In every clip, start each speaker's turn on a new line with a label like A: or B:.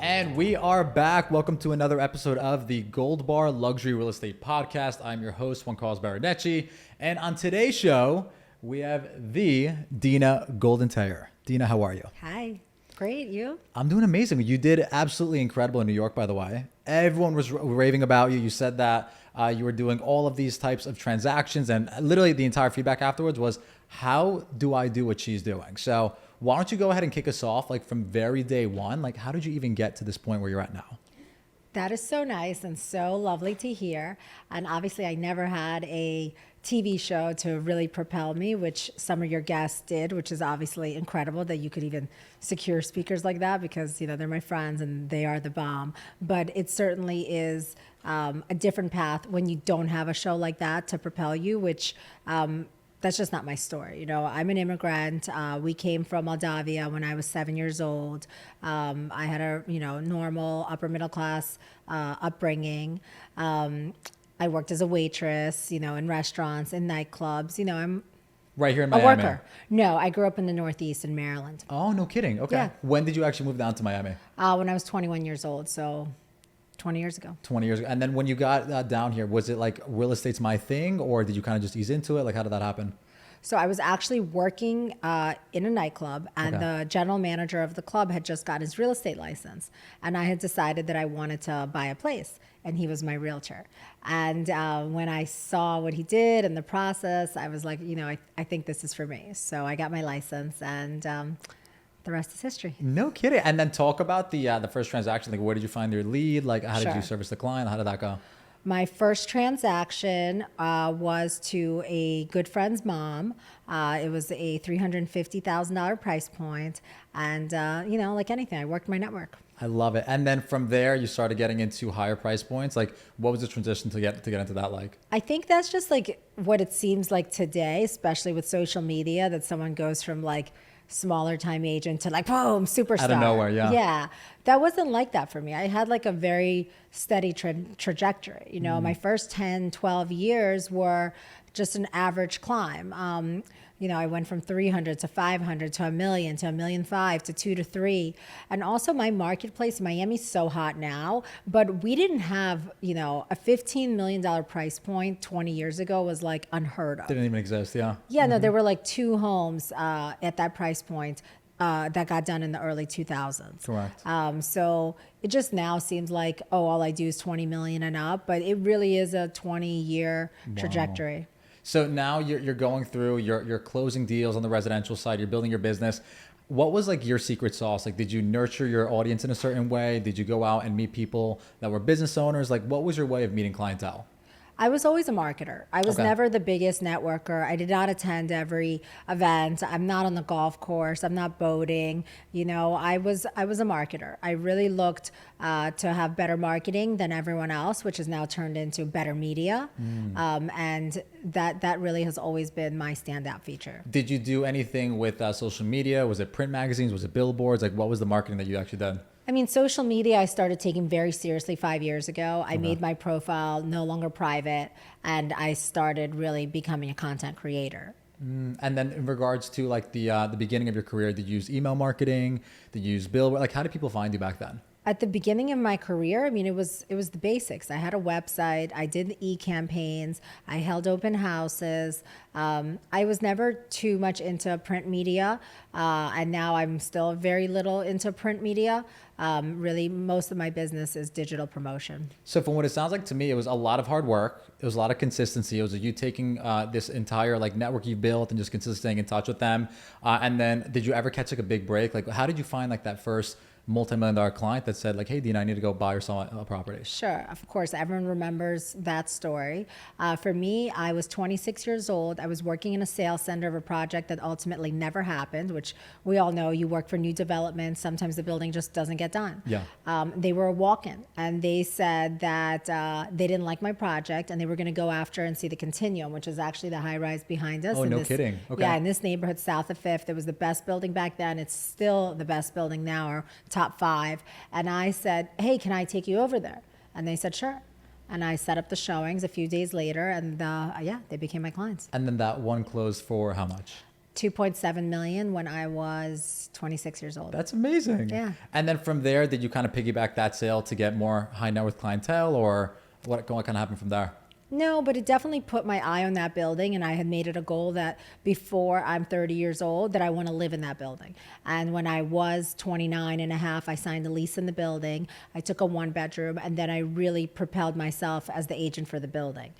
A: And we are back. Welcome to another episode of the Goldbar Luxury Real Estate Podcast. I'm your host, Juan Carlos Baronecci. And on today's show, we have the Dina Goldentayer. Dina, how are you?
B: Hi. Great. You?
A: I'm doing amazing. You did absolutely incredible in New York, by the way. Everyone was raving about you. You said that you were doing all of these types of transactions, and literally the entire feedback afterwards was, how do I do what she's doing? So why don't you go ahead and kick us off, like from very day one? Like, how did you even get to this point where you're at now?
B: That is so nice and so lovely to hear. And obviously, I never had a TV show to really propel me, which some of your guests did, which is obviously incredible that you could even secure speakers like that because, you know, they're my friends and they are the bomb. But it certainly is a different path when you don't have a show like that to propel you, which that's just not my story. You know, I'm an immigrant. We came from Moldavia when I was 7 years old. I had a, normal upper middle class upbringing. I worked as a waitress, in restaurants, in nightclubs. I'm
A: right here in
B: a
A: Miami.
B: worker. No, I grew up in the Northeast in Maryland.
A: Oh, no kidding. Okay.
B: Yeah.
A: When did you actually move down to Miami?
B: When I was 21 years old. So 20 years ago.
A: 20 years ago. And then when you got down here, was it like real estate's my thing, or did you kind of just ease into it? Like, how did that happen?
B: So I was actually working in a nightclub, and the general manager of the club had just got his real estate license. And I had decided that I wanted to buy a place, and he was my realtor. And when I saw what he did and the process, I was like, I think this is for me. So I got my license, and the rest is history.
A: No kidding. And then talk about the first transaction. Like, where did you find your lead? Like, how did you service the client? How did that go?
B: My first transaction was to a good friend's mom. It was a $350,000 price point. And, like anything, I worked my network.
A: I love it. And then from there, you started getting into higher price points. Like, what was the transition to get into that like?
B: I think that's just like what it seems like today, especially with social media, that someone goes from like smaller time agent to like, boom, superstar.
A: Out of nowhere, yeah.
B: Yeah. That wasn't like that for me. I had like a very steady trajectory. My first 10, 12 years were just an average climb. I went from 300 to 500 to a million to 1.5 million to 2 to 3. And also my marketplace, Miami's so hot now, but we didn't have, a $15 million price point 20 years ago was like unheard of.
A: Didn't even exist, yeah.
B: Yeah, no, there were like 2 homes at that price point that got done in the early 2000s.
A: Correct.
B: So it just now seems like, all I do is 20 million and up, but it really is a 20-year trajectory.
A: So now you're going through, you're closing deals on the residential side, you're building your business. What was like your secret sauce? Like, did you nurture your audience in a certain way? Did you go out and meet people that were business owners? Like, what was your way of meeting clientele?
B: I was always a marketer. I was never the biggest networker. I did not attend every event. I'm not on the golf course. I'm not boating. I was a marketer. I really looked to have better marketing than everyone else, which has now turned into better media. And that really has always been my standout feature.
A: Did you do anything with social media? Was it print magazines? Was it billboards? Like, what was the marketing that you actually did?
B: I mean, social media, I started taking very seriously 5 years ago. I made my profile no longer private, and I started really becoming a content creator.
A: And then in regards to like the beginning of your career, did you use email marketing? Did you use billboard? Like, how did people find you back then?
B: At the beginning of my career, I mean, it was the basics. I had a website. I did the e-campaigns. I held open houses. I was never too much into print media, and now I'm still very little into print media. Really, most of my business is digital promotion.
A: So from what it sounds like to me, it was a lot of hard work. It was a lot of consistency. It was you taking this entire like network you built and just consistently staying in touch with them. And then did you ever catch like a big break? Like, how did you find like that first multi-million-dollar client that said like, hey, Dina, I need to go buy or sell a property?
B: Sure. Of course. Everyone remembers that story. For me, I was 26 years old. I was working in a sales center of a project that ultimately never happened, which we all know. You work for new development. Sometimes the building just doesn't get done.
A: Yeah.
B: They were a walk-in, and they said that they didn't like my project, and they were going to go after and see the Continuum, which is actually the high-rise behind us.
A: Oh, no kidding. Okay.
B: Yeah, in this neighborhood south of Fifth. It was the best building back then. It's still the best building now, or top 5. And I said, hey, can I take you over there? And they said, sure. And I set up the showings a few days later, and they became my clients.
A: And then that one closed for how much?
B: 2.7 million when I was 26 years old.
A: That's amazing.
B: Yeah.
A: And then from there, did you kind of piggyback that sale to get more high net worth clientele, or what kind of happened from there?
B: No, but it definitely put my eye on that building, and I had made it a goal that before I'm 30 years old that I want to live in that building. And when I was 29 and a half, I signed a lease in the building. I took a 1-bedroom, and then I really propelled myself as the agent for the building.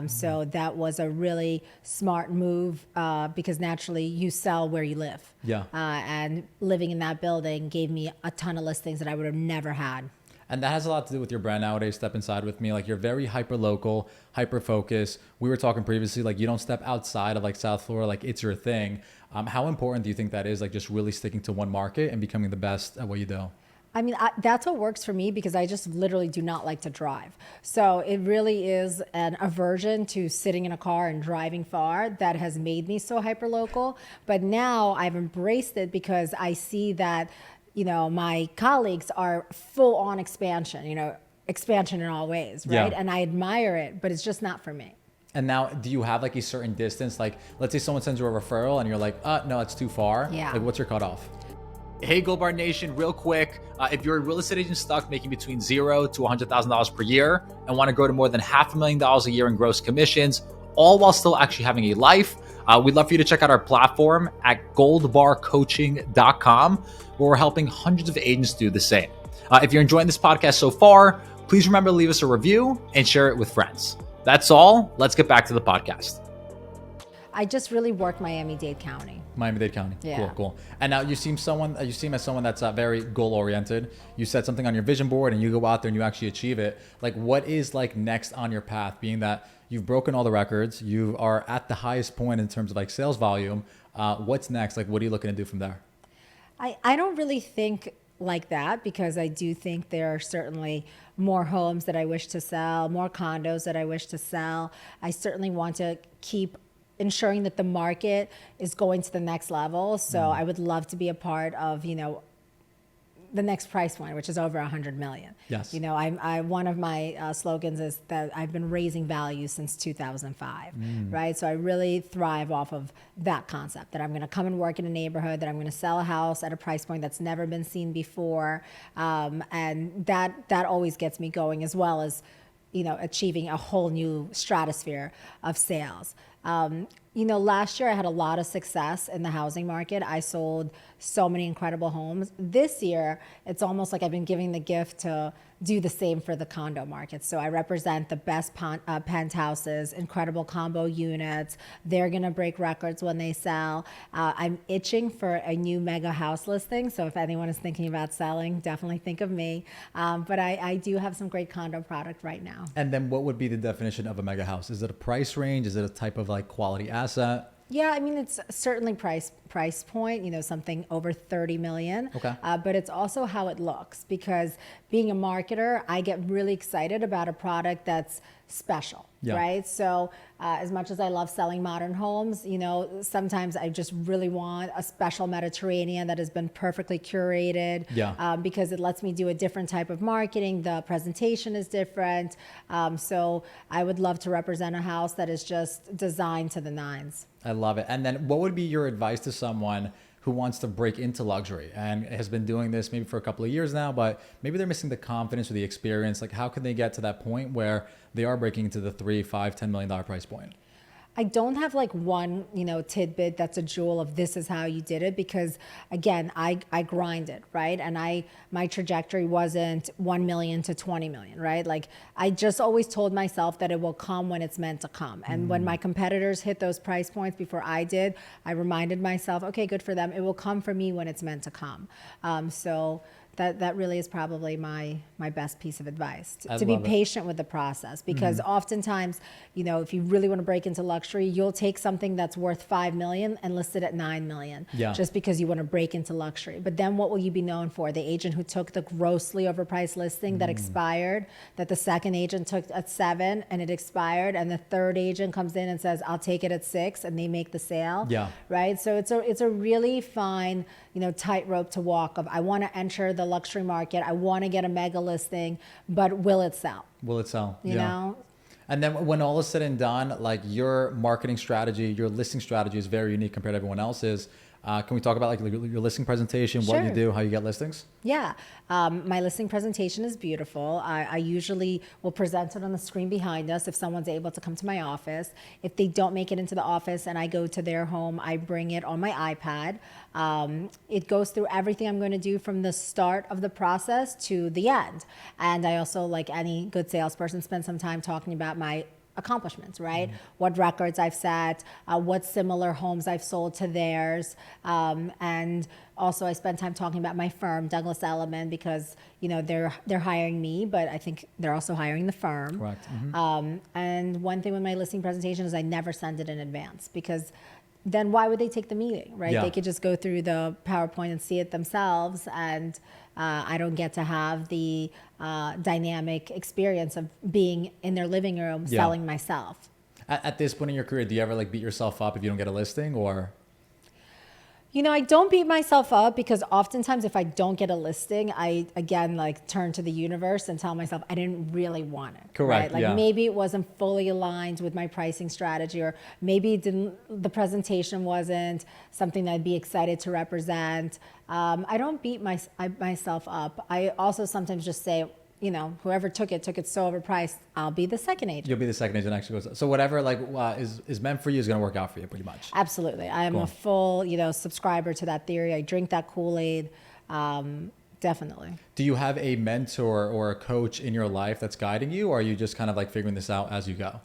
B: So that was a really smart move because naturally you sell where you live.
A: Yeah.
B: And living in that building gave me a ton of listings that I would have never had.
A: And that has a lot to do with your brand nowadays. Step inside with me. Like, you're very hyper local, hyper focused. We were talking previously, like, you don't step outside of like South Florida, like it's your thing. How important do you think that is? Like, just really sticking to one market and becoming the best at what you do?
B: I mean, that's what works for me because I just literally do not like to drive. So it really is an aversion to sitting in a car and driving far that has made me so hyper local. But now I've embraced it because I see that, you know, my colleagues are full on expansion, you know, expansion in all ways, right?
A: Yeah.
B: And I admire it, but it's just not for me.
A: And now, do you have like a certain distance? Like, let's say someone sends you a referral and you're like, no, it's too far.
B: Yeah.
A: Like, what's your cutoff?
C: Hey, Goldbar Nation, real quick. If you're a real estate agent stuck making between $0 to $100,000 per year and want to grow to more than $500,000 a year in gross commissions, all while still actually having a life, we'd love for you to check out our platform at goldbarcoaching.com, where we're helping hundreds of agents do the same. If you're enjoying this podcast so far, please remember to leave us a review and share it with friends. That's all. Let's get back to the podcast.
B: I just really worked Miami-Dade County.
A: Miami-Dade County.
B: Yeah.
A: Cool. And now you seem as someone that's very goal oriented. You set something on your vision board and you go out there and you actually achieve it. Like, what is like next on your path, being that you've broken all the records, you are at the highest point in terms of like sales volume. What's next? Like, what are you looking to do from there?
B: I don't really think like that because I do think there are certainly more homes that I wish to sell, more condos that I wish to sell. I certainly want to keep ensuring that the market is going to the next level. So I would love to be a part of, you know, the next price point, which is over 100 million.
A: Yes.
B: You know, I one of my slogans is that I've been raising value since 2005, right? So I really thrive off of that concept that I'm going to come and work in a neighborhood, that I'm going to sell a house at a price point that's never been seen before. And that always gets me going, as well as, you know, achieving a whole new stratosphere of sales. You know, last year I had a lot of success in the housing market. I sold so many incredible homes. This year, it's almost like I've been giving the gift to do the same for the condo market. So I represent the best penthouses, incredible combo units. They're going to break records when they sell. I'm itching for a new mega house listing. So if anyone is thinking about selling, definitely think of me. But I do have some great condo product right now.
A: And then what would be the definition of a mega house? Is it a price range? Is it a type of like quality asset?
B: Yeah, I mean, it's certainly price point, you know, something over 30 million.
A: Okay.
B: But it's also how it looks, because being a marketer, I get really excited about a product that's special,
A: Yeah.
B: right? So as much as I love selling modern homes, you know, sometimes I just really want a special Mediterranean that has been perfectly curated.
A: Yeah.
B: Because it lets me do a different type of marketing. The presentation is different. So I would love to represent a house that is just designed to the nines.
A: I love it. And then what would be your advice to someone who wants to break into luxury and has been doing this maybe for a couple of years now, but maybe they're missing the confidence or the experience? Like, how can they get to that point where they are breaking into the $3, $5, $10 million price point?
B: I don't have like one, you know, tidbit that's a jewel of this is how you did it, because again, I grinded, right? And my trajectory wasn't 1 million to 20 million, right? Like, I just always told myself that it will come when it's meant to come. And when my competitors hit those price points before I did, I reminded myself, okay, good for them. It will come for me when it's meant to come. So that really is probably my best piece of advice, to be patient with the process, because oftentimes, you know, if you really want to break into luxury, you'll take something that's worth 5 million and list it at 9 million, just because you want to break into luxury. But then what will you be known for? The agent who took the grossly overpriced listing that expired, that the second agent took at 7 and it expired, and the third agent comes in and says, I'll take it at 6, and they make the sale. Right? So it's a really fine, you know, tightrope to walk of, I want to enter the luxury market, I want to get a mega listing, but will it sell?
A: Will it sell?
B: You know?
A: And then when all is said and done, like your marketing strategy, your listing strategy is very unique compared to everyone else's. Can we talk about like your listing presentation, what you
B: Sure.
A: do, how you get listings?
B: Yeah, my listing presentation is beautiful. I usually will present it on the screen behind us if someone's able to come to my office. If they don't make it into the office and I go to their home, I bring it on my iPad. It goes through everything I'm going to do from the start of the process to the end. And I also, like any good salesperson, spend some time talking about my accomplishments, right? What records I've set, what similar homes I've sold to theirs. And also I spend time talking about my firm, Douglas Elliman, because they're hiring me, but I think they're also hiring the firm.
A: Correct.
B: And one thing with my listing presentation is I never send it in advance, because then why would they take the meeting, right?
A: Yeah.
B: They could just go through the PowerPoint and see it themselves, and I don't get to have the dynamic experience of being in their living room selling myself.
A: At this point in your career, do you ever like beat yourself up if you don't get a listing, or?
B: I don't beat myself up, because oftentimes if I don't get a listing, I again like turn to the universe and tell myself I didn't really want it.
A: Correct.
B: Right? Like
A: yeah.
B: maybe it wasn't fully aligned with my pricing strategy, or maybe the presentation wasn't something that I'd be excited to represent. I don't beat myself up. I also sometimes just say, whoever took it so overpriced, I'll be the second agent.
A: You'll be the second agent actually goes. So whatever like is meant for you is going to work out for you pretty much.
B: Absolutely. I am
A: Cool.
B: a full, subscriber to that theory. I drink that Kool-Aid. Definitely.
A: Do you have a mentor or a coach in your life that's guiding you, or are you just kind of like figuring this out as you go?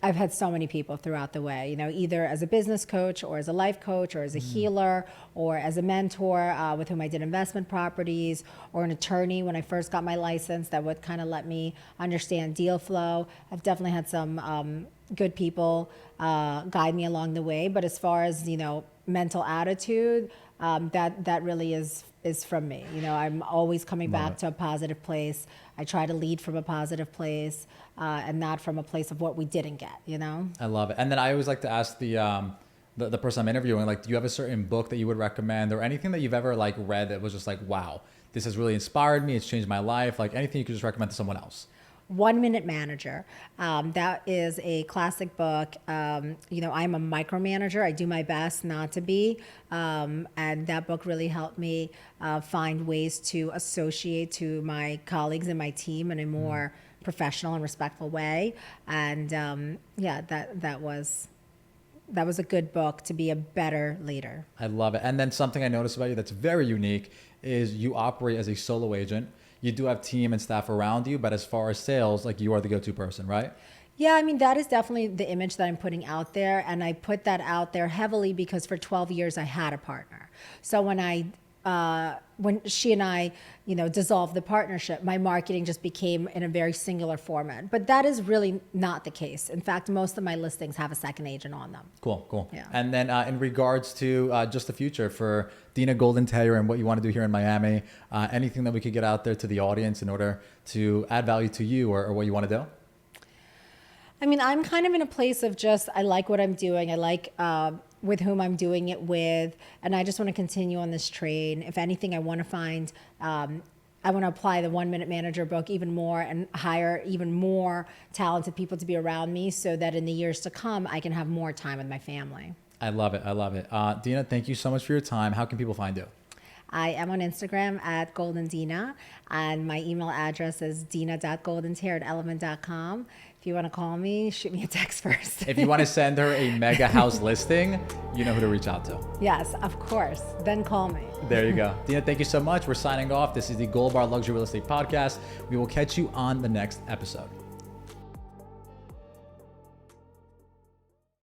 B: I've had so many people throughout the way, either as a business coach or as a life coach or as a healer or as a mentor with whom I did investment properties, or an attorney when I first got my license that would kind of let me understand deal flow. I've definitely had some good people guide me along the way. But as far as, mental attitude, that really is from me. I'm always coming back to a positive place. I try to lead from a positive place and not from a place of what we didn't get,
A: I love it. And then I always like to ask the person I'm interviewing, like, do you have a certain book that you would recommend, or anything that you've ever like read that was just like, wow, this has really inspired me, it's changed my life, like anything you could just recommend to someone else?
B: 1 Minute Manager. That is a classic book. I'm a micromanager. I do my best not to be. And that book really helped me find ways to associate to my colleagues and my team in a more professional and respectful way. And that was a good book to be a better leader.
A: I love it. And then something I noticed about you that's very unique is you operate as a solo agent. You do have team and staff around you, but as far as sales, like you are the go-to person, right?
B: Yeah, I mean, that is definitely the image that I'm putting out there. And I put that out there heavily because for 12 years I had a partner. So when she and I, dissolved the partnership, my marketing just became in a very singular format. But that is really not the case. In fact, most of my listings have a second agent on them.
A: Cool.
B: Yeah.
A: And then in regards to just the future for Dina Goldentayer and what you want to do here in Miami, anything that we could get out there to the audience in order to add value to you or what you want to do?
B: I mean, I'm kind of in a place of just, I like what I'm doing. I like with whom I'm doing it with, and I just want to continue on this train. If anything, I want to find, I want to apply the 1 Minute Manager book even more and hire even more talented people to be around me so that in the years to come, I can have more time with my family.
A: I love it. Dina, thank you so much for your time. How can people find you?
B: I am on Instagram at GoldenDina, and my email address is dina.goldentayer@element.com. If you want to call me, shoot me a text first.
A: If you want to send her a mega house listing, you know who to reach out to.
B: Yes, of course. Then call me.
A: There you go. Dina, thank you so much. We're signing off. This is the Goldbar Luxury Real Estate Podcast. We will catch you on the next episode.